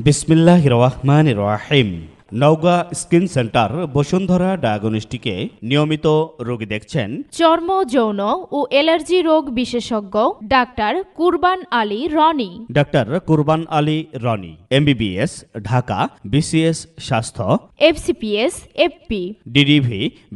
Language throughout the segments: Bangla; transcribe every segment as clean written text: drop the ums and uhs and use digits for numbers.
বিসমিল্লাহির রহমানির রহিম। নওগাঁ স্কিন সেন্টার বসুন্ধরা ডায়াগনস্টিকে নিয়মিত রোগী দেখছেন চর্ম, যৌন ও অ্যালার্জি রোগ বিশেষজ্ঞ ডাক্তার কুরবান আলী রনি। ডাক্তার কুরবান আলী রনি, MBBS, ঢাকা, BCS স্বাস্থ্য, FCPS, FP, DDV,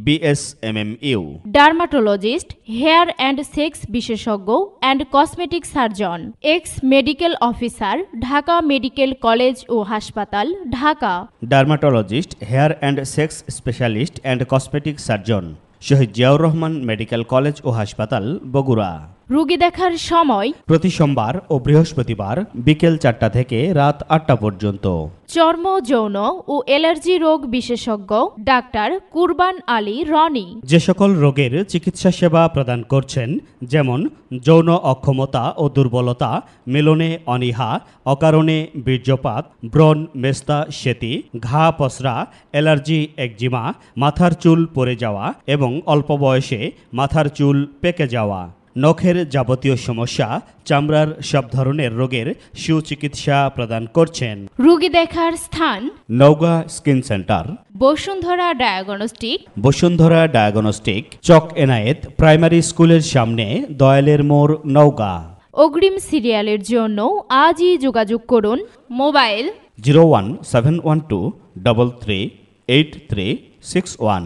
BSMMU, dermatologist, hair and sex বিশেষজ্ঞ and cosmetic surgeon, ex medical officer, Dhaka medical college ও হাসপাতাল, Dhaka. Dermatologist, hair and sex specialist and cosmetic surgeon, Shaheed Ziaur Rahman medical college ও হাসপাতাল, বগুড়া। রোগী দেখার সময় প্রতি সোমবার ও বৃহস্পতিবার বিকেল 4টা থেকে রাত 8টা পর্যন্ত। চর্ম, যৌন ও অ্যালার্জি রোগ বিশেষজ্ঞ ডাক্তার কুরবান আলী রনি। যে সকল রোগের চিকিৎসা সেবা প্রদান করছেন, যেমন যৌন অক্ষমতা ও দুর্বলতা, মিলনে অনীহা, অকারণে বীর্যপাত, ব্রণ, মেস্তা, সেতি, ঘা, পসরা, অ্যালার্জি, একজিমা, মাথার চুল পড়ে যাওয়া এবং অল্প বয়সে মাথার চুল পেকে যাওয়া, নখের যাবতীয় সমস্যা, চামড়ার সব ধরনের রোগের সুচিকিৎসা প্রদান করছেন। রোগী দেখার স্থান Naogaon skin centre, Bashundhara diagnostic, Bashundhara diagnostic, Chak Enayet primary স্কুলের সামনে, দয়ালের মোড়, নওগাঁ। অগ্রিম সিরিয়ালের জন্য আজই যোগাযোগ করুন। মোবাইল 01712 338361।